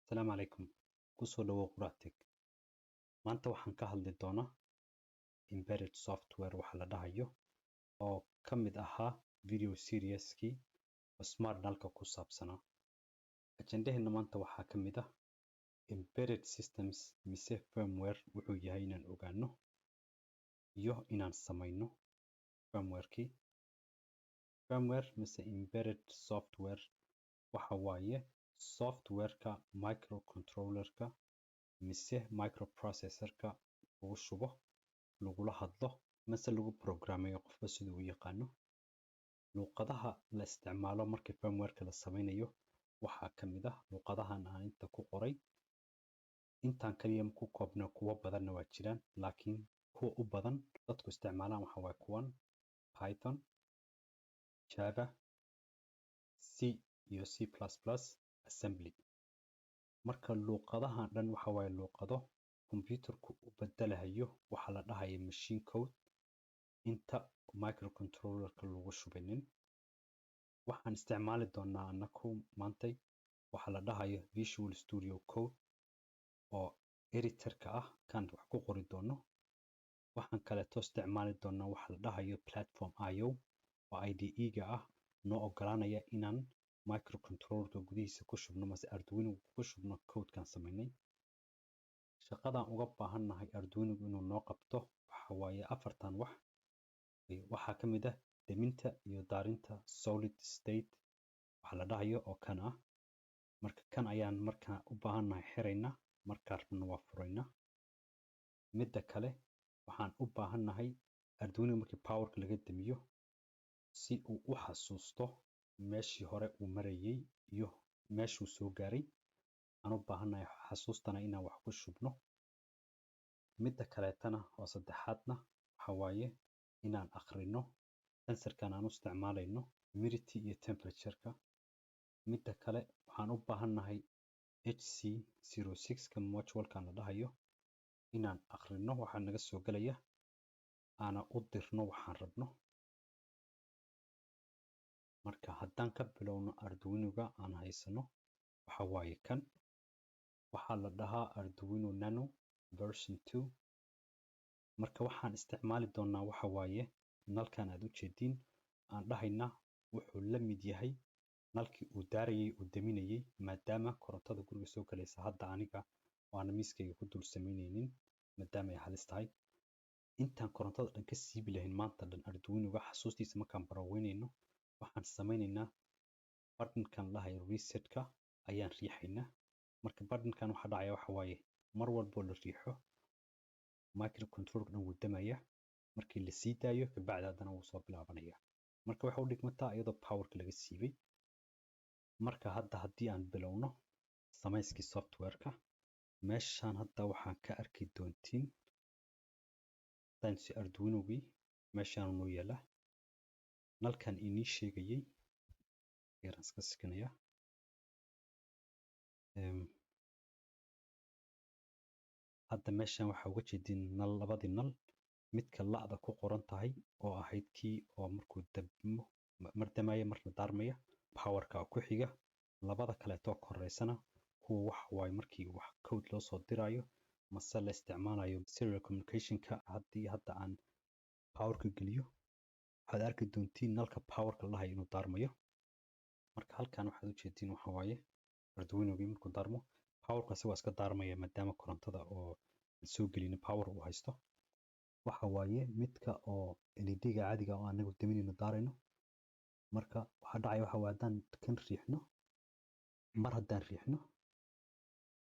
Asalaamu calaykum. Ku soo dhawow Quraatech. Maanta waxaan ka hadli doonaa embedded software waxa la dhahayo oo ka mid ahaa video serieskii oo smart nalka ku saabsanaa. Ajendaheena maanta waxaa ka mid ah embedded systems mise firmware wuxuu yahay inaan ogaano iyo inaan samayno firmwarekii. Firmware mise embedded software waxa waaye softwareka microcontrollerka mise microprocessorka lagu shubo lagula hadlo mise lagu programmeeyo qofba siduu u yaqaano. Luqadaha la isticmaalo markii firmwareka la samaynayo waxaa ka mid ah luqadahan aan inta ku qoray. Intaan kaliya ku koobna kuwa badanna waa jiraan, laakiin kuwa u badan dadku isticmaalaan waxa waaye kuwan Python, Java, C iyo C++, assembly. Marka luqadahan dhan waxa waaye luqado computerku u bedelayo waxa la dhahayo machine code inta microcontrollerka lagu shubinin. Waxaan isticmaali doonaa anaku maantay waxa la dhahayo Visual Studio Code oo editorka ah kan wax ku qori doono. Waxaan kaleeto isticmaali doonaa waxa la dhahayo Platform IO oo IDE-ga ah noo ogolaanaya inaan microcontrollerka gudihiisa ku shubno mase Arduino ku shubno code-kan samaynay. Shaqadan uga baahannahay Arduino inuu noo qabto waxa waaye afartan wax. Waxaa ka mid ah deminta iyo daarinta solid state waxa la dhahayo oo kan ah. Marka kan ayaan markaa u baahannahay xirayna markaa rabna waa furayna. Midda kale waxaan u baahannahay Arduino markii powerka laga damiyo si uu u xasuusto meeshii hore uu marayay iyo meeshuu soo gaaray. Aan u baahannahay xasuustana inaan wax ku shubno. Midda kaleetana oo saddexaadna waxa waaye inaan akhrino sensorkan aan u isticmaalayno humidity iyo temperatureka. Midda kale waxaan u baahannahay HC06 ka module-kan la dhahayo inaan akhrino waxa naga soo galaya aana u dirno waxaan rabno. Marka haddaan ka bilowno Arduino-ga aan haysano waxa waaye kan waxaa la dhahaa Arduino Nano version 2. Marka waxaan isticmaali doonaa waxa waaye nalkan aad u jeediin aan dhahayna wuxuu la mid yahay nalkii uu daarayay uu daminayay maadaama korontada guriga soo galaysa hadda aniga waana miiskayga ku dul samaynaynin maadaama ay halis tahay. Intaan korontada dhan ka siibi lahayn maanta dhan Arduino-ga xasuustiisa markaan baraweynayno waxaan samaynaynaa button-kan lahayo reset-ka ayaan riixaynaa. Marka button-kan waxa dhacaya waxa waaye mar walbo la riixo microcontrollerka dhan wuu damaya. Markii la sii daayo kabacdi haddana wuu soo bilaabanaya. Marka waxa u dhigmataa iyadoo powerka laga siibay. Marka hadda haddii aan bilowno samayskii softwareka meeshaan hadda waxaan ka arki doontiin tansi Arduino-gii meeshaan noo yaala. Nalkan inii sheegayay yaraan iska sikinaya. Hadda meeshaan waxaa uga jeedin nal labadii nal midka la'da ku qoran tahay oo ahayd kii oo markuu dabmo mar damaya marna daarmaya powerka ku xiga. Labada kaleeto koreysana kuwa wax waaye markii wax code loo soo dirayo mase la isticmaalayo serial communication-ka. Haddii hadda aan powerka geliyo waxaad arki doontiin nalka powerka la dhahayo inuu daarmayo. Marka halkan waxaad u jeediin waxa waaye Arduino-gii markuu daarmo powerka waa iska daarmaya maadaama korontada oo soo gelin power uu haysto. Waxa waaye midka oo LED-ga caadiga oo anagu daminayno daarayno. Marka waxa dhacaya waxa waaye haddaan kan riixno mar haddaan riixno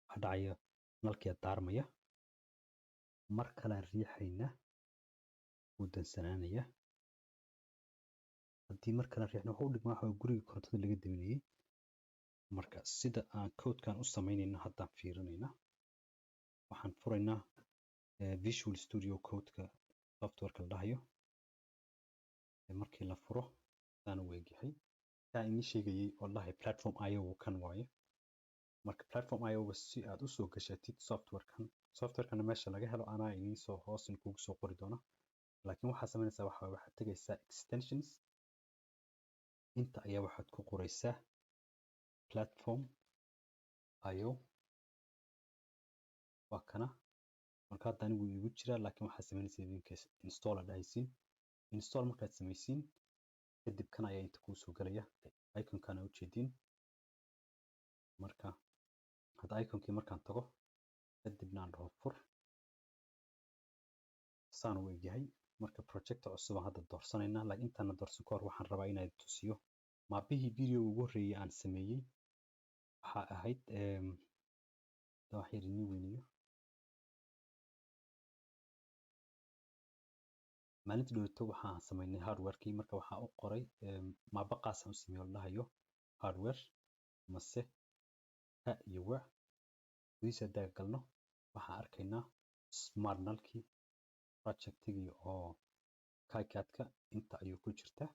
waxa dhacaya nalkii daarmaya. Mar kale aan riixayna wuu dansanaanaya. Haddii mar kale riixno waxa u dhigmaa waxa guriga korontada laga daminayay. Marka sida aan code-kan u samaynayno haddaan fiirinayna waxaan furaynaa Visual Studio Code-ka softwareka la dhahayo. Markii la furo saan u egyahay taan inii sheegayay oo dhahay Platform IO kan waaye. Marka Platform IO si aad u soo gashatid softwarekan meesha laga helo anaa inii soo hoosin kugu soo qori doona. Laakiin waxaa samaynaysaa waxaad tagaysaa extensions inta ayaa waxaad ku qoraysaa Platform IO waa kana. marka hadda anigu igu jira, laakiin waxaa samaynaysa idinka install aad dhahaysiin. install markaad samaysiin kadib kan ayaa inta kuu soo galaya, iconkan aad ujeediin. marka hadda iconkii markaan tago kadibna aan dhaho fur, saan u egyahay. marka project cusub aan hadda doorsanaynaa, laakiin intaan doorsan ka hor waxaan rabaa inaan tusiyo maabihii video ugu horreeyay aan sameeyey. waxaa ahayd wax yar inii weyniyo. maalintii dhowto waxaan samaynay hardware-kii. marka waxaa u qoray maaba qaas aan u sameeyo la dhahayo hardware mase ha iyo wa. gudihiisa haddaan galno waxaan arkaynaa smart nalkii projectigii oo KiCad-ka inta ayuu ku jirtaa.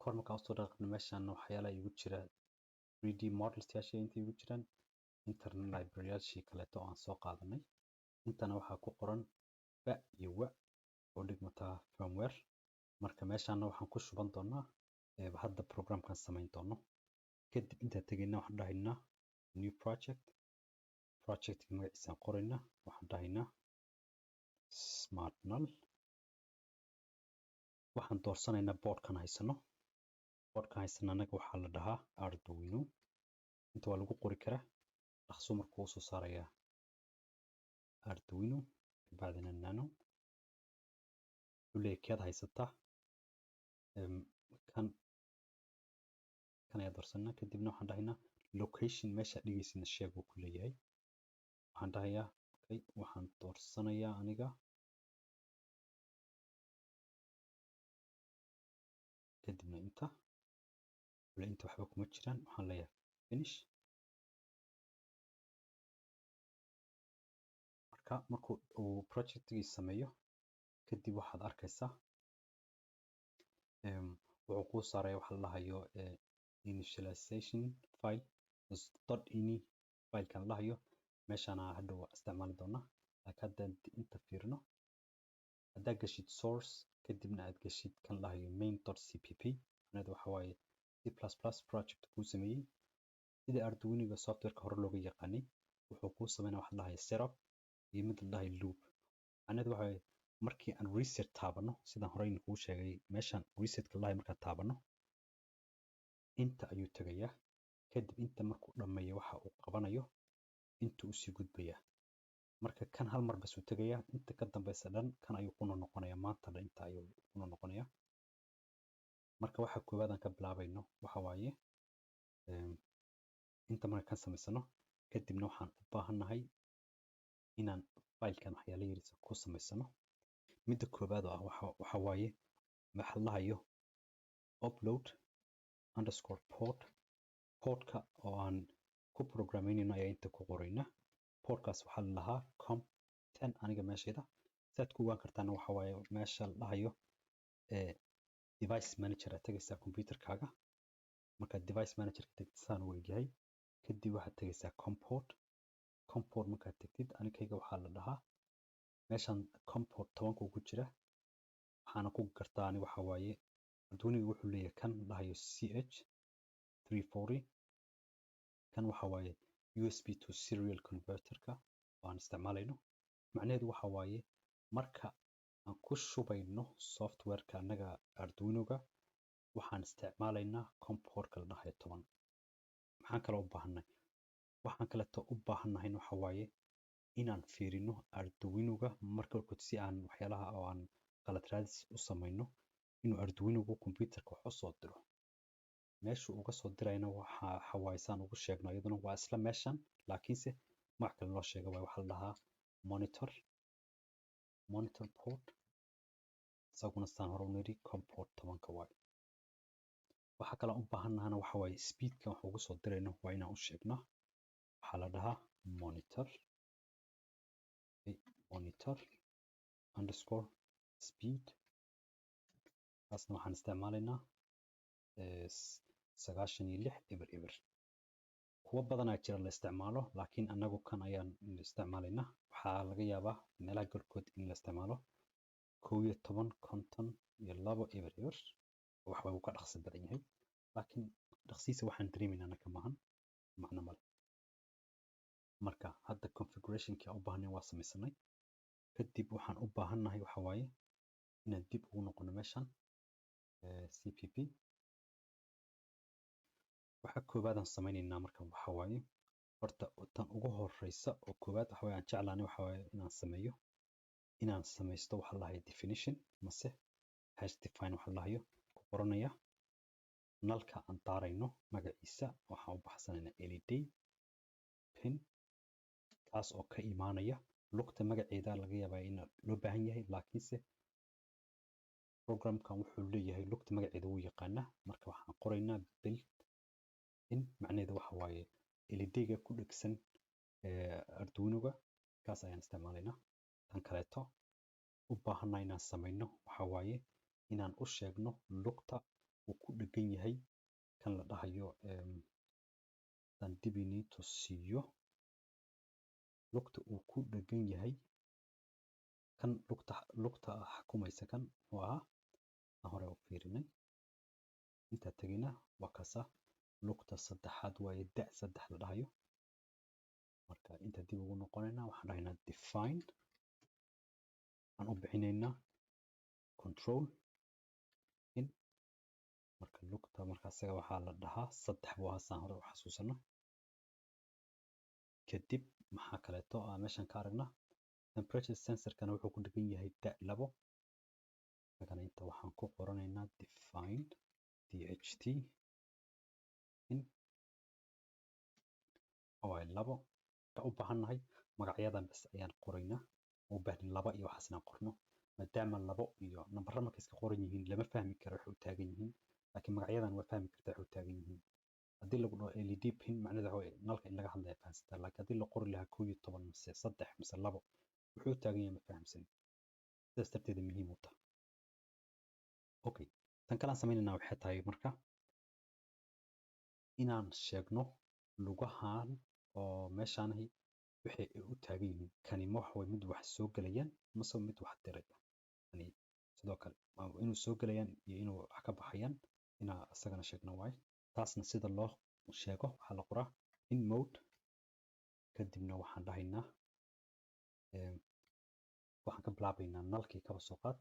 kor markaan usoo dhaqaaqno meeshaan waxyaalaha igu jira 3D models yaasha inta igu jiraan, internal library-yaashii kaleeto oo aan soo qaadanay. intana waxaa ku qoran ba iyo wa oo dhigmata firmware. marka meeshaana waxaan ku shuban doonaa hadda programkan samayn doono. kadib intaan tegayna waxaan dhahaynaa new project. projectki magaciisaan qoraynaa, waxaan dhahaynaa smart null. waxaan doorsanaynaa boardkan haysano. boardkan haysano anaga waxaa la dhahaa Arduino. inta waa lagu qori karaa, dhaqso markuu soo saarayaa Arduino bacdina nano. wuxuu keed haysataa kan ayaa doorsanaa. kadibna waxaan dhahaynaa location meesha dhigaysina sheeg uu ku leeyahay. waxaan dhahayaa okay, waxaan doorsanayaa aniga kadibna inta waxba kuma jiraan. waxaan leeyahay finish. marka markuu uu projectgii sameeyo kadib waxaad arkaysaa wuxuu kuu saaraya waxa la dhahayo initialization file .ini filekan la dhahayo. meeshaana hadhow isticmaali doonaa, laakiin haddaan inta fiirino haddaad gashid source kadibna aad gashid kan la dhahayo main.cpp anada waxa waaye C++ project kuu sameeyey sida Arduino softwareka hore looga yaqaanay. wuxuu kuu sameynaya waxa la dhahayo setup iyo mid la dhahayo loop. anada waxa markii aan reset taabano, sidaan horey kuu sheegay meeshaan resetka la dhahayo markaan taabano inta ayuu tagayaa. kadib inta markuu dhammeeyo waxa uu qabanayo inta uu sii gudbayaa. marka kan hal mar bas uu tagayaa, inta ka dambeysa dhan kan ayuu ku noqonayaa. maanta dhan inta ayuu ku noqonayaa. marka waxa koowaad aan ka bilaabayno waxa waaye inta markaan kan samaysano kadibna waxaan u baahannahay inaan filekan waxyaalo yariisa ku samaysano. midda koowaad oo ah waxa waaye waxa la dhahayo upload underscore port. portka oo aan ku programmeynayno ayaa inta ku qoraynaa. portkaas waxaa la dhahaa comp10 aniga meeshayda. saad ku ogaan kartaana waxa waaye meesha la dhahayo device manager aad tagaysaa computerkaaga. markaad device manager ka tagtid saan u egyahay. kadib waxaad tagaysaa comport markaad tagtid anigayga waxaa la dhahaa meeshan comport 10 ku jira. waxaana ku gartaa ani waxa waaye Arduino wuxuu leeyahay kan la dhahayo CH340. kan waxa waaye USB to serial converterka oo aan isticmaalayno. macnaheedu waxa waaye marka aan ku shubayno softwareka anaga Arduino-ga waxaan isticmaalaynaa comportka la dhahayo 10. maxaan kale u baahannahay? waxaan kaleeto u baahannahay waxa waaye inaan fiirino Arduino-ga marka si aan waxyaalaha oo aan qalad raadis u samayno inuu Arduino-gu computerka wax u soo diro. meesha uga soo dirayna waxa xawaaysan ugu sheegno iyaduna waa isla meeshan, laakiinse magac kale loo sheego waxa la dhahaa monitor port. isaguna saan hore u niri comport 10 waaye. waxa kale u baahannahay waxa waaye speedka wax ugu soo dirayno waa inaan u sheegnaa. waxaa la dhahaa monitor underscore speed. taasna waxaan isticmaalaynaa 96 kuwa badanaa jira la isticmaalo, laakiin anagu kan ayaan isticmaalaynaa. waxaa laga yaabaa meelaha galkood in la isticmaalo 11.52 waxba uu ka dhaqso badan yahay, laakiin dhaqsiisa waxaan dareemayna anaka maahan macno male. marka hadda configurationkii aan u baahnay waa samaysanay. kadib waxaan u baahannahay waxa waaye inaan dib ugu noqono meeshan cpp. waxa koowaad aan samaynaynaa marka waxa waaye horta tan ugu horeysa oo koowaad waxa waaye aan jeclaanay waxa waaye inaan samaysto waxa la dhahayo definition mase hash define waxa la dhahayo ku qoranaya nalka aan daarayno magaciisa. waxaan u baxsanaynaa led pin kaas oo ka imaanaya lugta magaceeda laga yaabaa in loo baahan yahay, laakiinse programkan wuxuu leeyahay lugta magaceeda wuu yaqaanaa. marka waxaan qoraynaa build in macnaheedu waxa waaye LED-ga ku dhegsan Arduino-ga kaas ayaan isticmaalaynaa. tan kaleeto u baahanaa inaan samayno waxa waaye inaan u sheegno lugta uu ku dhegan yahay kan la dhahayo dan dibinito siiyo lugta uu ku dhegan yahay kan lugta xukumaysa kan oo ahaa aan hore u fiirinay. intaa tegina waa kasa lugta saddexaad waaye da 3 la dhahayo. marka inta dib ugu noqonaynaa waxaan dhahaynaa define aan u bixinaynaa control in marka lugta marka asaga waxaa la dhahaa 3 buu ahaa saan hore u xasuusano. kadib maxaa kaleeto aan meeshan ka aragnaa temperature sensorkana wuxuu ku dhegan yahay da 2. markana inta waxaan ku qoranaynaa define dht in waa 2. ka u baahannahay magacyadan bas ayaan qoraynaa. u baahan 2 iyo waxaas inaan qorno maadaama 2 iyo nambarada markay iska qoran yihiin lama fahmi karo waxay u taagan yihiin, laakiin magacyadan waa fahmi kartaa waxay u taagan yihiin. haddii lagu dhaho led pin macnaheedu waxa waaye nalka in laga hadlaya fahamsantaa, laakiin haddii la qori lahaa 11 mise 3 mise 2 wuxuu u taagan yahay ma fahamsan. sidaas darteeda muhiim u tahay. okay, tan kale aan sameynaynaa waxay tahay marka inaan sheegno lugahan oo meeshaanahi waxay u taagan yihiin. kani ma waxa waaye mid wax soo gelayaan mase mid wax diraya. yani sidoo kale inuu soo gelayaan iyo inuu wax ka baxayaan inaa isagana sheegno waaye. taasna sida loo sheego waxaa la qoraa in mode kadibna waxaan dhahaynaa waxaan ka bilaabaynaa nalkii kaba soo qaad.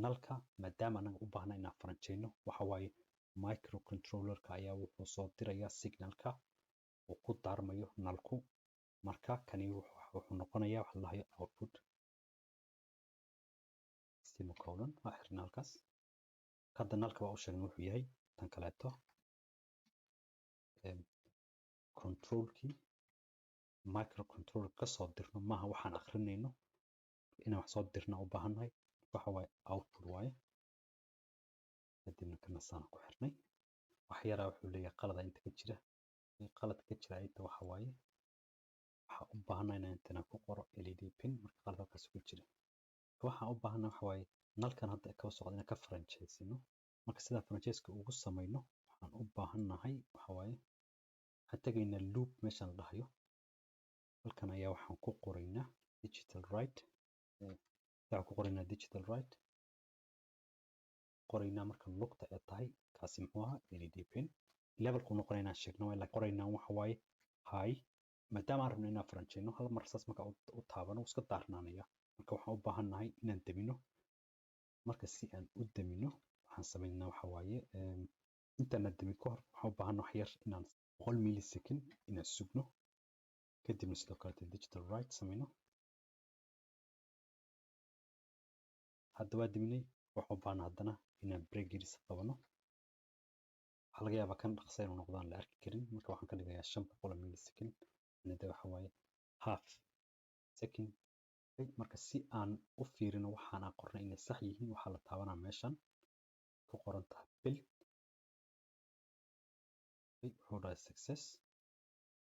nalka maadaama anaga u baahna inaan faranjeyno waxa waaye microcontrollerka ayaa wuxuu soo dirayaa signalka uu ku daarmayo nalku. marka kani wuxuu noqonayaa waxa la dhahayo output semicolon waa xirna halkaas. hadda nalka waa u sheegna wuxuu yahay. tan kaleeto controlkii microcontroller ka soo dirno maaha waxaan akrinayno inaan wax soo dirna u baahannahay waxa waaye output waaye. kadibna kana saan ku xirnay. wax yaraa wuxuu leeyahay qalada inta ka jira. qalad ka jira inta waxa waaye waxaan u baahannahay inaan intana ku qoro led pin marka qalad halkaas ku jira. waxaan u baahannahay waxa waaye nalkan hadda kaba soo qaad inaan ka faranjeysino. marka sidaan faranjeyska ugu samayno waxaan u baahannahay waxa waaye waxaan tegaynaa loop meeshan la dhahayo. halkan ayaa waxaan ku qoraynaa digital write. waxaan ku qoraynaa digital write qoraynaa marka lugta ay tahay kaasi muxuu ahaa led pin. levelku noqonaynaa sheegno waa la qoraynaa waxa waaye high maadaama aan rabno inaan faranjeyno hal mar saas marka u taabano iska daarnaanaya. marka waxaan u baahannahay inaan damino. marka si aan u damino waxaan sameynaa waxa waaye intaan damin ka hor waxaan u baahannahay wax yar inaan 1 millisecond inaan sugno kadibna sidoo kale digital write sameyno. hadda waa daminay waxaan u baahannahay haddana inaan break yariis qabano. waxaa laga yaabaa kan dhaqso inuu noqdaan la arki karin marka waxaan ka dhigayaa 500 millisecond. anida waxa waaye half second. marka si aan u fiirino waxaan aan qornay inay sax yihiin waxaa la taabanaa meeshan ku qoran tahay build wuxuu dhahay success.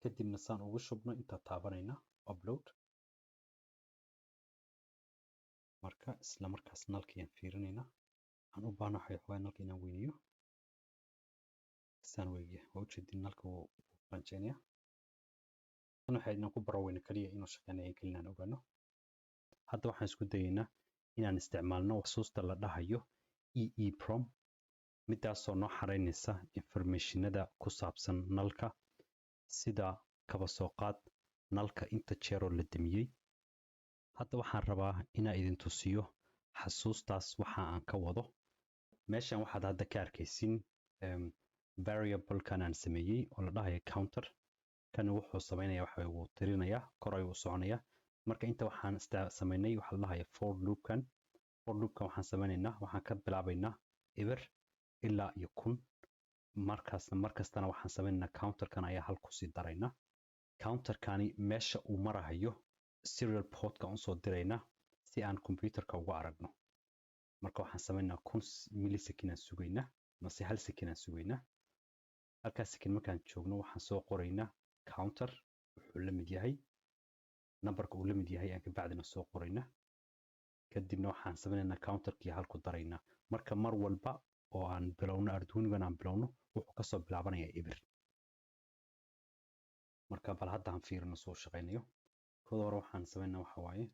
kadibna saan ugu shubno intaa taabanayna upload. marka isla markaas nalkayaan fiirinaynaa. waxaan u baahna waxa waaye nalka inaan weyniyo saan weegiya waa ujeedin nalka wuu faranjeynaya. tan waxay inaan ku baraweyno kaliya inuu shaqeynayo kaliya inaan ogaano. hadda waxaan isku dayaynaa inaan isticmaalno xusuusta la dhahayo EEPROM midaasoo noo xareynaysa informationada ku saabsan nalka sida kaba soo qaad nalka inta jeeroo la damiyey. Hadda waxaan rabaa inaan idin tusiyo xasuustaas waxa aan ka wado. Meeshan waxaad hadda ka arkaysin variable-kan aan sameeyey oo la dhahayo counter. Kan wuxuu sameynaya waxa uu tirinayaa kor ayuu u soconayaa. Marka inta waxaan sameynay waxa la dhahayo for loop-kan. For loop-kan waxaan sameynaynaa, waxaan ka bilaabaynaa eber ilaa iyo 1000. markastana waxaan sameynaynaa counter-kan ayaa hal ku sii daraynaa. Counter-kani meesha uu marahayo serial port-ka aan soo diraynaa si aan computer-ka uga aragno. Marka waxaan sameynaa 1000 millisecond aan sugaynaa mase hal second aan sugaynaa. Halkaas second markaan joogno waxaan soo qoraynaa counter wuxuu la mid yahay numberka uu la mid yahay aan ka bacdina soo qoraynaa. Kadibna waxaan sameynaynaa counter-kii hal ku daraynaa. Marka mar walba oo aan bilowno Arduino-gan aan bilowno wuxuu kasoo bilaabanayaa eber. marka bal hadda aan fiirino soo shaqeynayo. Kooda hore waxaan sameynaa waxa waaye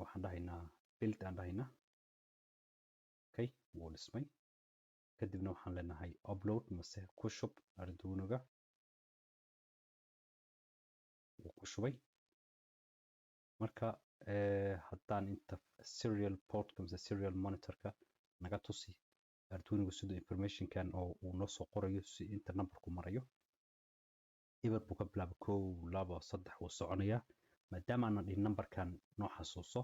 waxaan dhahaynaa build aan dhahaynaa. Okay, wuu dhismay. Kadibna waxaan leenahay upload mase ku shub Arduino-ga. Wuu ku shubay. Marka haddaan inta serial port-ka mase serial monitor-ka naga tusi Arduino-gu sidoo information-kan oo uu noo soo qorayo si inta numberku marayo. eber buu ka bilaabo 1 2 3 wuu soconayaa. maadaama aan dhihin numberkan noo xasuuso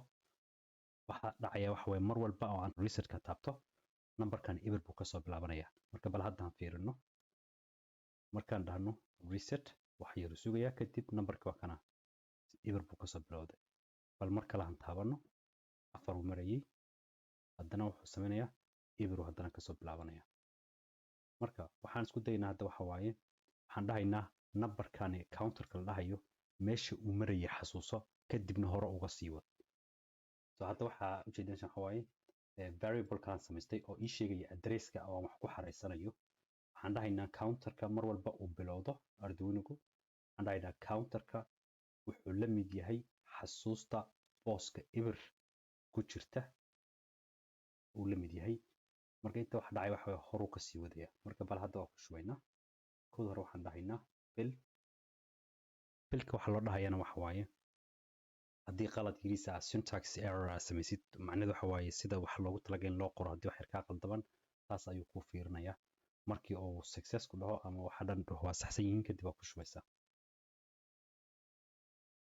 waxa dhacaya waxa weeye mar walba oo aan reset-ka taabto numberkan eber buu kasoo bilaabanayaa. Marka bal hadda aan fiirino. Markaan dhahno reset waxa yar sugayaa kadib numberka waa kana eber buu kasoo bilowday. bal mar kale aan taabano 4 uu marayay. haddana wuxuu sameynayaa eber uu haddana kasoo bilaabanaya. Marka waxaan isku daynaa hadda waxa waaye waxaan dhahaynaa numberkan counter-ka la dhahayo meesha uu marayay xasuuso kadibna hore uga sii wad. So hadda waxaa ujeedin waxa waaye variable-kan samaystay oo ii sheegaya address-ka oo wax ku xareysanayo. Waxaan dhahaynaa counter-ka mar walba uu bilowdo Arduino-gu. Waxaan dhahaynaa counter-ka wuxuu la mid yahay xasuusta booska eber ku jirta uu la mid yahay. Marka inta wax dhacay waxa way horu ka sii wadaya. Marka bal hadda waa ku shubaynaa. Kooda hore waxaan dhahaynaa build. Build-ka waxa loo dhahayana waxa waaye haddii qalad yiriisa syntax error samaysid macnaheedu waxa waaye sida wax loogu talagalay in loo qoro haddii wax yar ka qaldaban taas ayuu ku fiirinayaa. Markii uu success ku dhaho ama waxa dhan waa saxsan yihiin kadib waa ku shubaysaa.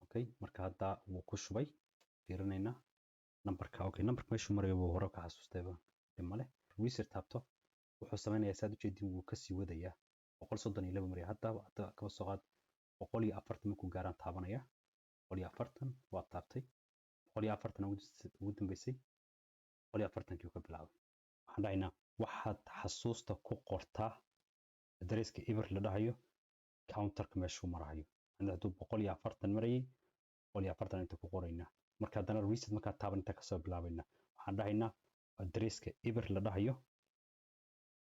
Okay, marka hadda wuu ku shubay. Fiirinaynaa numberka. Okay, numberka meeshuu marayo wuu hore ka xasuustayba dhimale. Reset taabto wuxuu sameynayaa saad ujeedin wuu ka sii wadayaa 132 maraya. hadda kaba soo qaad 140 markuu gaaraan taabanaya. 140 waa taabtay. 140 ugu dambeysay. 140kii ka bilaabay. waxaan dhahaynaa waxaad xasuusta ku qortaa address-ka eber la dhahayo counter-ka meeshuu marayo. hadduu 140 marayay 140 inta ku qoraynaa. marka haddana reset markaa taaban inta kasoo bilaabaynaa. waxaan dhahaynaa address-ka eber la dhahayo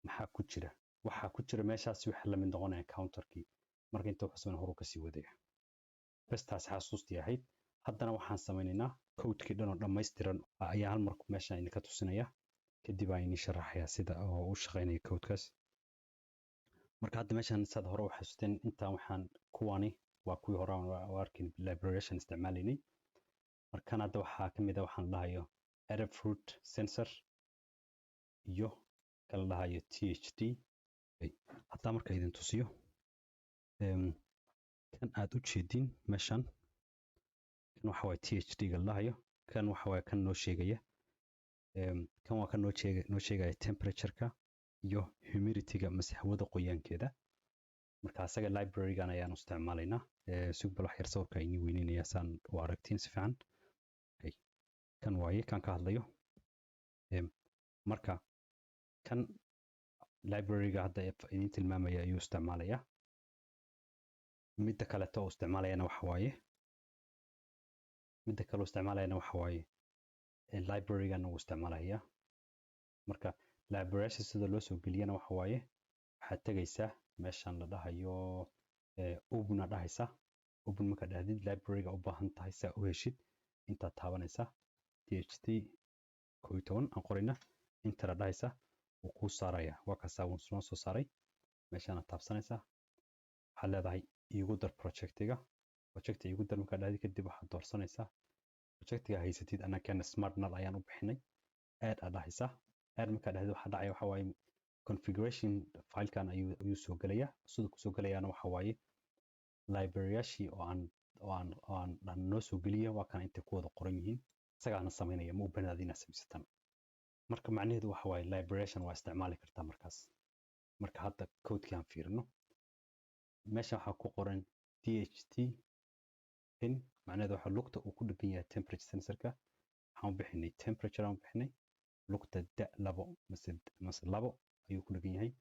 maxaa ku jira. waxaa ku jira meeshaas waxa la mid noqonaya counter-kii. marka inta wuxuu sameyn horu ka sii wadaya. bas taas xasuustii ahayd. haddana waxaan sameynaynaa code-kii dhan oo dhammaystiran ayaa hal mar meeshaan idinka tusinaya. kadib aan idin sharaxayaa sida oo u shaqeynaya code-kaas. marka hadda meeshaan saad hore u xasuusteen intaan waxaan kuwani waa kuwii hore aan arkin library-shan isticmaalaynay. markaan hadda waxaa ka mid ah waxaan dhahayo Adafruit sensor iyo kala dhahayo THD. hadda marka idin tusiyo kan aad u jeedin meeshan kan waxa waaye THD-ga la dhahayo. kan waxa waaye kan noo sheegaya kan waa kan noo sheegaya temperature-ka iyo humidity-ga mase hawada qoyaankeeda. marka asaga library-gan ayaan isticmaalaynaa. sugbal wax yar sawirka idin weyneynaya saan u aragtiin si fiican. kan waaye kan ka hadlayo. marka kan library-ga hadda idin tilmaamaya ayuu isticmaalayaa. midda kaleeto oo isticmaalayana waxa waaye library-gan uu isticmaalayaa. marka library-sha sida loo soo geliyana waxa waaye waxaad tegaysaa meeshan la dhahayo open dhahaysa. open marka dhahdid library-ga u baahan tahay saa u heshid intaad taabanaysaa THD 11 aan qorayna inta dhahaysa wuu kuu saaraya. waa kaasa wuu noo soo saaray. meeshaan taabsanaysaa waxaad leedahay iigu dar project-iga. projectiga igu dar markaa dhahdi kadib waxaad doorsanaysaa projectiga haysatid anakana smart null ayaan u bixinay add aad dhahaysaa add markaa dhahdi waxaa dhacaya waxa waaye configuration filekan ayuu soo gelaya siduu kusoo gelayaana waxa waaye libraryashii oo aan noo soo geliya waa kana intay ku wada qoran yihiin isagaana samaynaya ma u banaad inaad samaysataan marka macnaheedu waxa waaye librariation waa isticmaali kartaa markaas marka hadda codekii aan fiirino meesha waxaa ku qoran DHT pin macnaheedu waxa lugta uu ku dhegan yahay temperature sensorka waxaan u bixinay temperature aan u bixinay lugta da labo mase labo ayuu ku dhegan yahay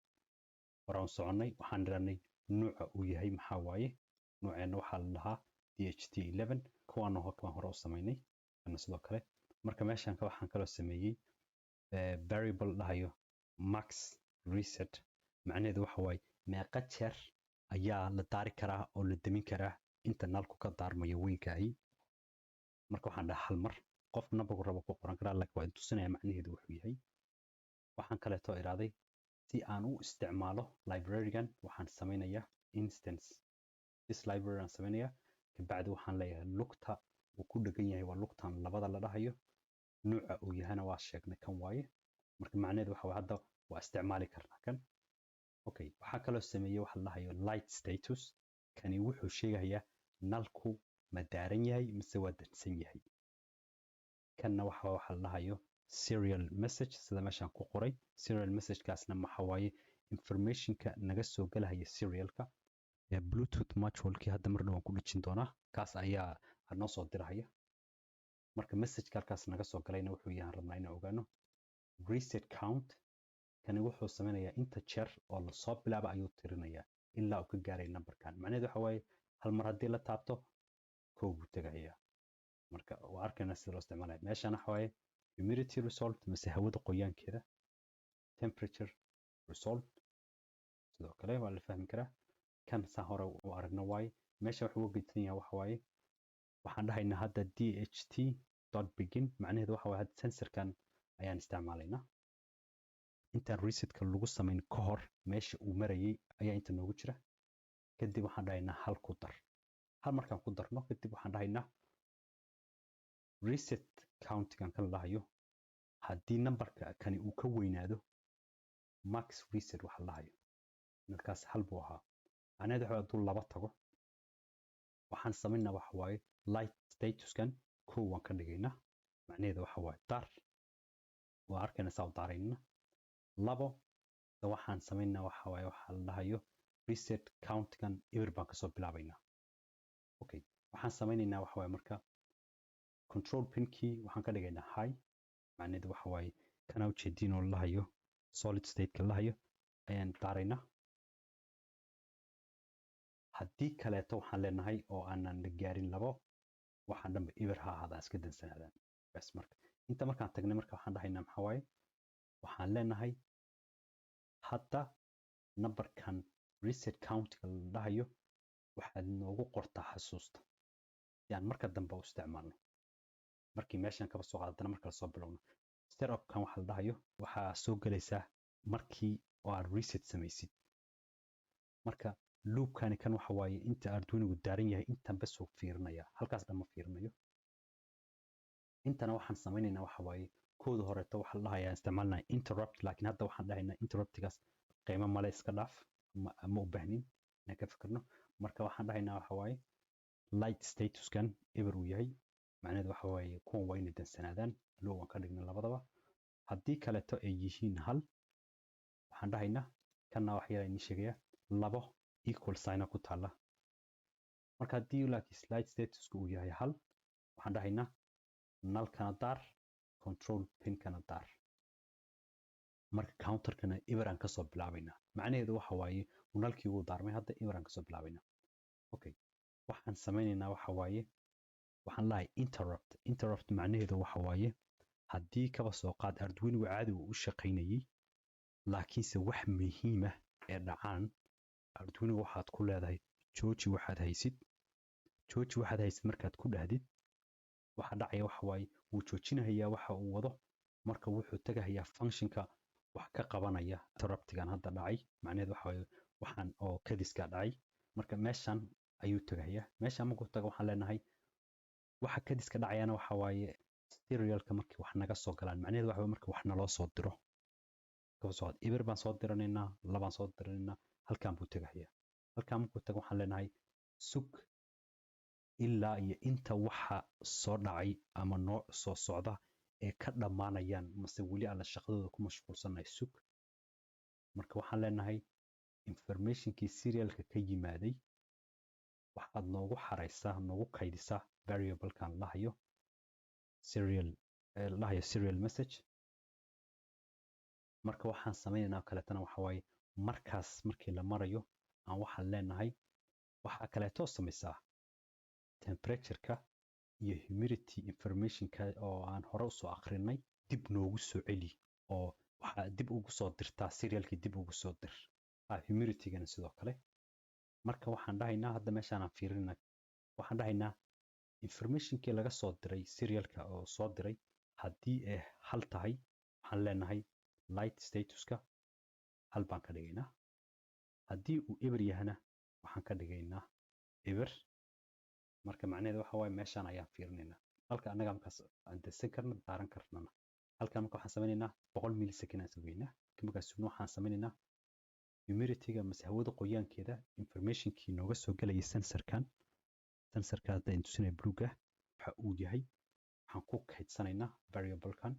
horaan soconnay waxaan dhiranay nuuca uu yahay maxaa waaye nuuceena waxaa la dhahaa DHT11 kuwaana hore u samaynay kana sidoo kale marka meeshan waxaan kaloo sameeyey variable dhahayo max reset macnaheedu waxa waaye meeqa jeer ayaa la daari karaa oo la demin karaa inta nalku ka daarmayo weynkahi marka waxaan dhahaa hal mar qof numberku rabo ku qoran karaa laakiin waa tusinaya macnaheedu wuxuu yahay waxaan kaleeto iraaday si aan u isticmaalo librarigan waxaan samaynayaa instance this library aan samaynayaa kabacdi waxaan leeyahay lugta uu ku dhegan yahay waa lugtan labada la dhahayo nuuca uu yahana waa sheegnay kan waaye marka macnaheedu waxa hadda waa isticmaali karnaa kan okay waxaa kaloo sameeyey waxa la dhahayo light status kani wuxuu sheegayaa nalku ma daaran yahay mise waa dansan yahay kanna waxa la dhahayo serial message sida meeshaan ku qoray serial message-kaasna waxa waaye informationka naga soo galaya serialka bluetooth module-kii hadda mar dhawaan ku dhijin doonaa kaas ayaa noo soo dirahaya marka message halkaas naga soo galayna wuxuu yahay rabnaa inaan ogaano reset count kani wuxuu sameynayaa inta jeer oo la soo bilaabo ayuu tirinayaa ilaa uu ka gaaray numberkan macnaheedu waxa waaye hal mar haddii la taabto kow buu tegayaa marka waa arkayna sida loo isticmaalaya meeshaan waxa waaye humidity result mise hawada qoyaankeeda temperature result sidoo kale waa la fahmi karaa kan saa hore u aragna waaye meesha wuxuu uga gedisan yahay waxa waaye waxaan dhahaynaa hadda DHT dot begin macnaheedu waxa waaye hadda sensorkan ayaan isticmaalaynaa intaan resetka lagu samayn ka hor meesha uu marayay ayaa inta noogu jira kadib waxaan dhahaynaa hal ku dar hal markaan ku darno kadib waxaan dhahaynaa reset countigan kan lahayo haddii numberka kani uu ka weynaado max reset waxa lahayo markaas hal buu ahaa macnaheedu waxa hadduu laba tago waxaan samaynaa waxa waaye light statuskan kow waan ka dhigaynaa macnaheedu waxa waaye dar waa arkayna saa u daaraynana labo waxaan samaynaa waxa waaye waxa la dhahayo reset countkan eber baan kasoo bilaabaynaa okay waxaan samaynaynaa waxa waaye marka control pinkii waxaan ka dhigaynaa high macnaheedu waxa waaye kana ujeediin oo lahayo solid state-ka lahayo ayaan daaraynaa haddii kaleeto waxaan leenahay oo aanan gaarin labo waxaan dhanba eber ha ahaadaan iska dansanaadaan bas marka inta markaan tagnay marka waxaan dhahaynaa maxaa waaye waxaan leenahay hadda numberkan reset countiga la dhahayo waxaad noogu qortaa xasuusta si aan marka dambe u isticmaalno markii meeshan kaba soo qaadana marka lasoo bilowno setupkan waxa la dhahayo waxaa soo gelaysaa markii oo aad reset samaysid marka loopkani kan waxa waaye inta Arduino daaran yahay intan bas uu fiirinaya halkaas dhan ma fiirinayo intana waxaan samaynaynaa waxa waaye kooda horeeto waxa la dhahayaa isticmaalnaa interrupt laakiin hadda waxaan dhahaynaa interruptigaas qiimo male iska dhaaf ma u baahnin inaan ka fikirno marka waxaan dhahaynaa waxa waaye light statuskan eber uu yahay macnaheedu waxa waaye kuwan waa inay dansanaadaan low waan ka dhignay labadaba haddii kaleeto ay yihiin hal waxaan dhahaynaa kanna wax yar ayni sheegaya labo equal sign ku taala marka haddii laakiin slide statuska uu yahay hal waxaan dhahaynaa nalkana daar control pinkana daar marka counterkana eberan kasoo bilaabaynaa macnaheedu waxa waaye nalkii uu daarmay hadda eberan kasoo bilaabaynaa okay waxaan samaynaynaa waxa waaye waxaan lahay interrupt macnaheedu waxa waaye haddii kaba soo qaad Arduino caadi uu u shaqaynayay laakiinse wax muhiim ah ee dhacaan Arduino waxaad ku leedahay jooji waxaad haysid markaad ku dhahdid waxa dhacaya waxa waaye wuu joojinayaa waxa uu wado marka wuxuu tagayaa functionka wax ka qabanaya interruptigan hadda dhacay macnaheedu waxa waaye waxaan oo kadiska dhacay marka meeshan ayuu tagayaa. Meesha markuu tago waxaan leenahay waxa kadis ka dhacayana waxa waaye serialka markii wax naga soo galaan, macnaheedu waxa markii wax naloo soo diro kaba soo eber baan soo diranaynaa, labaan soo diranaynaa, halkaan buu tagayaa. Halkaan markuu tago waxaan leenahay sug ilaa iyo inta waxa soo dhacay ama nooc soo socda ee ka dhammaanayaan mase weli aan la shaqadooda ku mashquulsanahay sug. Marka waxaan leenahay informationkii serialka ka yimaaday waxaad noogu xaraysaa, noogu kaydisaa variablekan lahayo serial message. marka waxaan sameynaynaa kaleetana waxa waaye markaas markii la marayo aan waxaan leenahay waxaa kaleetoo samaysaa temperatureka iyo humidity informationka oo aan hore usoo akrinay dib noogu soo celi, oo waxaa dib ugu soo dirtaa serialkii dib ugu soo dir. Humiditygana sidoo kale. marka waxaan dhahaynaa hadda meeshaan aan fiirinay waxaan dhahaynaa informationkii laga soo diray serialka oo soo diray haddii ay hal tahay waxaan leenahay light statuska hal baan ka dhigaynaa. haddii uu eber yahana waxaan ka dhigaynaa eber. marka macnaheedu waxa waaye meeshaan ayaan fiirinaynaa halka annaga markaas aan desan karna daaran karnana. halkan marka waxaan sameynaynaa 100 millisecond aan sugaynaa. markaas sugno waxaan sameynaynaa humidityga mase hawada qoyaankeeda informationkii nooga soo galayay sensorka hadda aan tusinay bluega waxa uu yahay waxaan ku kaydsanaynaa variablekan.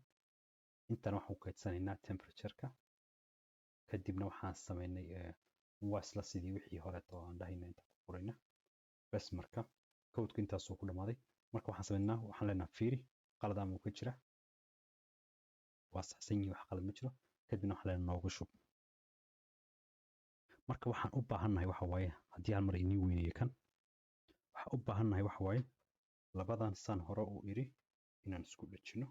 intana waxaan ku kaydsanaynaa temperatureka. kadibna waxaan sameynay waa isla sidii wixii hore oo aan dhahayna inta ku qorayna bas. marka codeka intaasoo ku dhamaaday. marka waxaan sameynaa waxaan leenahay fiiri qalad ama uu ka jira, waa saxsan yihiin wax qalad ma jiro. kadibna waxaan leenahay noogu shub. marka waxaan u baahannahay waxa waaye haddii hal mar inii weyneeyo kan waxaan u baahannahay waxa waaye labadan san hore uu iri inaan isku dhajino.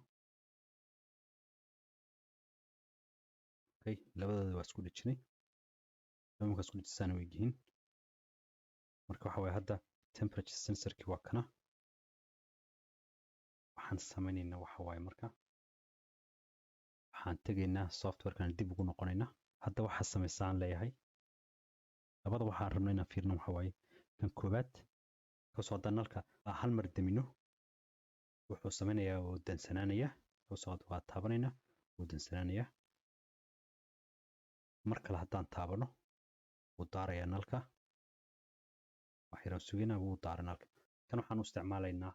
labadooda waa isku dhajinay, markaa isku dhajisana way yihiin. marka waxa waaye hadda temperature sensorkii waa kana. waxaan sameynaynaa waxa waaye marka waxaan tegaynaa softwarekan dib ugu noqonaynaa. hadda waxaa samaysaan leeyahay labada waxaan rabnaa inaan fiirino waxa waaye kan koowaad kasoo haddaan nalka hal mar damino wuxuu sameynayaa oo dansanaanayaa. kasoo hadda waa taabanaynaa wuu dansanaanayaa. mar kale haddaan taabano wuu daarayaa nalka. waxyaraan sugaynaa wuu daara nalka. kan waxaan u isticmaalaynaa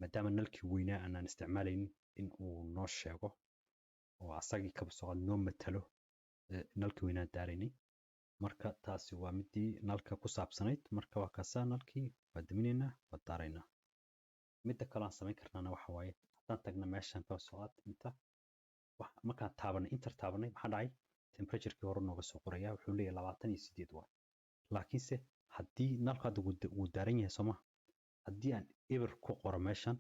maadaama nalkii weynaa aanaan isticmaalaynin in uu noo sheego oo asagii kaba soo noo matalo nalkii weynaa daaraynay. marka taasi waa midii nalka ku saabsanayd. marka waa kaasaa nalkii waa daminaynaa waa daaraynaa. midda kale aan samayn karnaana waxa waaye haddaan tagna meeshaan kaba soo qaad inta markaan taabanay inter taabanay maxaa dhacay temperaturkii hore nooga soo qorayaa wuxuu leeyahay 28 waay. laakiinse haddii nalku hadda wuu daaran yahay sooma, haddii aan eber ku qoro meeshan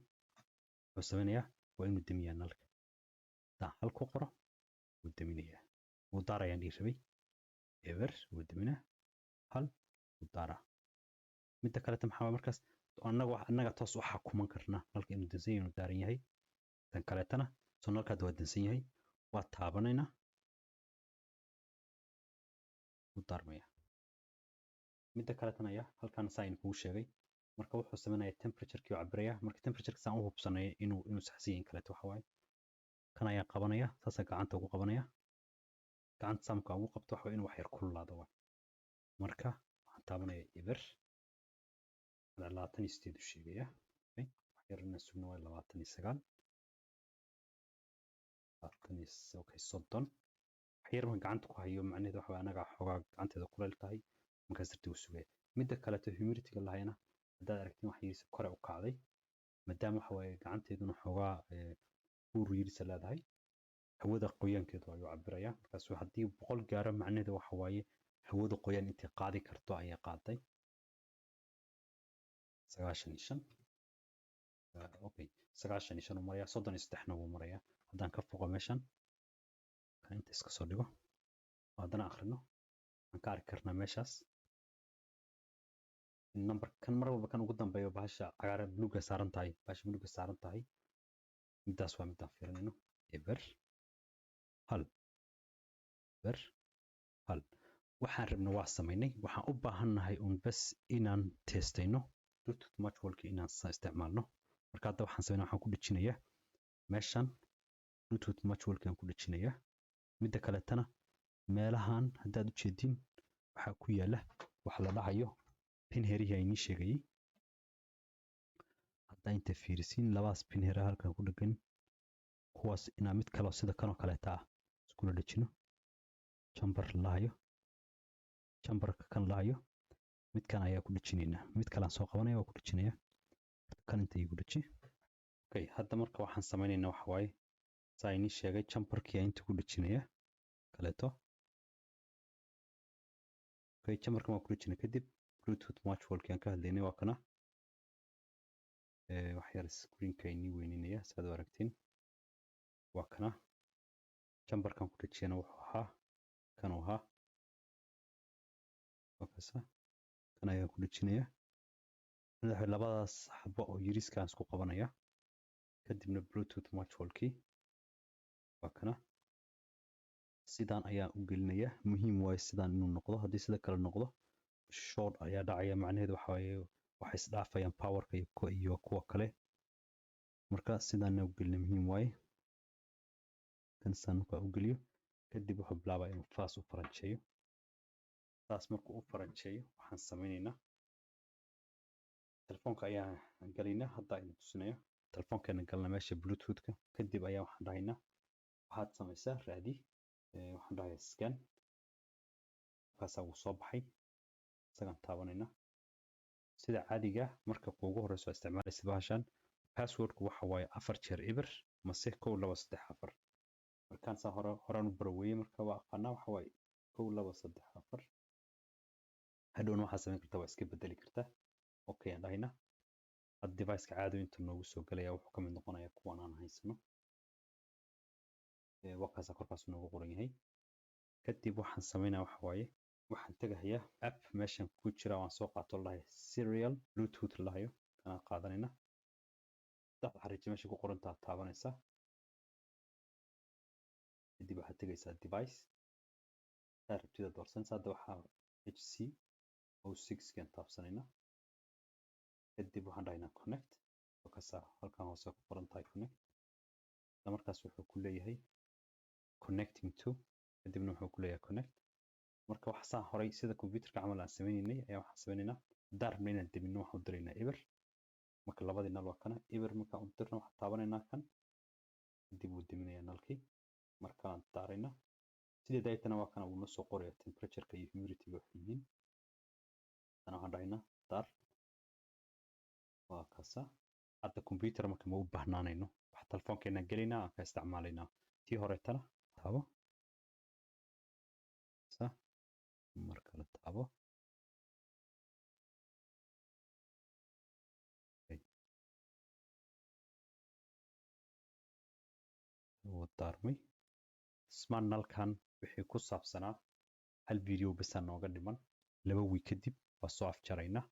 wuxuu sameynayaa waa inuu damiyaa nalka. haddaan hal ku qoro wuu daminayaa wuu daarayaan dhii rabay eber wuu daminaa hal wuu daaraa. midda kaleta maxaa markaas annaga toos u xakuman karnaa nalka inuu dansan yahay inuu daaran yahay. tan kaleetana soo nalka hadda waa dansan yahay waa taabanaynaa wuu daarmayaa. midda kaleetana ayaa halkaan saa in kugu sheegay. marka wuxuu sameynayaa temperaturkii oo cabirayaa. marka temperatureka saan u hubsanaya inuu saxsan yahay kaleeto waxa waaye kan ayaan qabanaya saasa gacanta ugu qabanaya. gacanta saamka ugu qabto waxa inuu wax yar kululaado waay. marka waxaan taabanaya eber 28 u sheegaya. wax yar inaan sugno waa 29 okay 30. wax yar markaan gacanta ku hayo macnaheedu waxa waaye anaga xoogaa gacanteeda kuleyl tahay markaas dartii uu sugaya. midda kaleeto humidityga lahayna haddaad aragtiin wax yariisa kore u kacday maadaama waxa waaye gacanteeduna xoogaa uur yariisa leedahay hawada qoyaankeedu ayuu cabirayaa. markaas haddii 100 gaaro macnaheedu waxa waaye hawada qoyaan intay qaadi karto ayay qaaday 95. okay 95 uu marayaa 33na wuu marayaa. haddaan ka foqo meeshan kan inta iska soo dhigo haddana akhrino waxaan ka arki karnaa meeshaas number kan mar walba kan ugu dambeeyo bahasha cagaar bluega saaran tahay bahasha bluega saaran tahay midaas waa midaan fiirinayno eber hal eber hal. waxaan rabno waa samaynay. Waxaan u baahannahay bas inaan testayno Bluetooth module-ka inaan isticmaalno. Marka hadda waxaan samaynaa, waxaan ku dhejinayaa meeshan Bluetooth module-ka aan ku dhejinayaa. Midda kaleetana meelahan haddaad u jeedin waxaa ku yaala waxa la dhahayo pin herihi ay nii sheegayay. Haddaa inta fiirisiin labadaas pin hera halkan ku dhagan, kuwaas inaa mid kale sida kanoo kaleeta ah iskula dhejino. Chamber lahayo, chamberka kan lahayo, midkan ayaa ku dhejinaynaa. Mid kale aan soo qabanaya waa ku dhejinayaa. Kan inta igu dheji. Okay, hadda marka waxaan samaynaynaa waxa waaye saa inii sheegay chamberkii aan inta ku dhejinayaa kaleeto. Okay, chamberkan waan ku dhejinay kadib Bluetooth module-kii aan ka hadlaynay waa kana. wax yar screen-ka inii weyninaya saad u aragtiin. Waa kana. Chamberkan ku dhejiyana wuxuu ahaa kan uu ahaa. Wakasa. Kan ayaan ku dhejinayaa. Labadaas xabo oo yiriska isku qabanaya. Kadibna Bluetooth module-kii waa kana. Sidaan ayaan u gelinayaa. Muhiim waaye sidaan inuu noqdo. Haddii sida kale noqdo short ayaa dhacaya. Macnaheedu waxa waaye waxay isdhaafayaan powerka iyo kuwa kale. Marka sidaan u gelina muhiim waaye. Kan saan markaa u geliyo kadib wuxuu bilaabaa inuu fast u faranjeeyo. Taas markuu u faranjeeyo waxaan samaynaynaa telefoonka ayaan galaynaa. Hadda ayaan tusinayo telefoonkeena galna meesha Bluetooth-ka. Kadib ayaa waxaan dhahaynaa waxaad samaysaa raadi. Waxaan dhahayaa scan. Markaasaa wuu soo baxay. Isagaan taabanaynaa. Sida caadiga marka ugu horeyso isticmaalaysa bahashan password-ku waxa waaye 4 jeer eber mase 1 2 3 4. Markaan saa horaan u baraweeyay marka waa aqaanaa waxa waaye 1 2 3 4. hadhowna waxaad samayn kartaa waa iska bedeli kartaa. Okay aan dhahaynaa. Hadda device-ka caadi inta noogu soo galaya wuxuu ka mid noqonayaa kuwan aan haysano. Wakaasa korkaas noogu qoran yahay. Kadib waxaan samaynaa waxa waaye waxaan tagahayaa app meeshan ku jira waan soo qaato lahayo serial Bluetooth lahayo kana qaadanayna. Saddexda xariiq meesha ku qoran tahay taabanaysa. kadib waxaad tagaysaa device. Taar rabtida doorsan hadda waxaa HC 06 kan taabsanayna. kadib waxaan dhahaynaa connect. Wakaasa halkan hoose ku qoran tahay connect. markaas wuxuu ku leeyahay connecting to. kadibna wuxuu ku leeyahay connect. marka waxa saan horay sida computerka camal aan sameynaynay ayaa waxaan sameynaynaa haddaan rabno inaan debino waxaan u diraynaa eber. marka labadii nal waa kana eber markaan u dirno waxaan taabanaynaa kan. kadib wuu deminayaa nalkii. markaan daaraynaa sidii daytana waa kana uu noo soo qoraya temperature-ka iyo humidity-ga waxay yihiin. ana waxaan dhahaynaa daar. waa kaasa. hadda computer marka ma u baahnaanayno waxa telefoonkeena gelaynaa aan ka isticmaalaynaa. tii horeetana taabo. marka la taabo wuu daarmay. Smart nalkan wixii ku saabsanaa hal video bas nooga dhiman 2 week kadib waa soo afjaraynaa.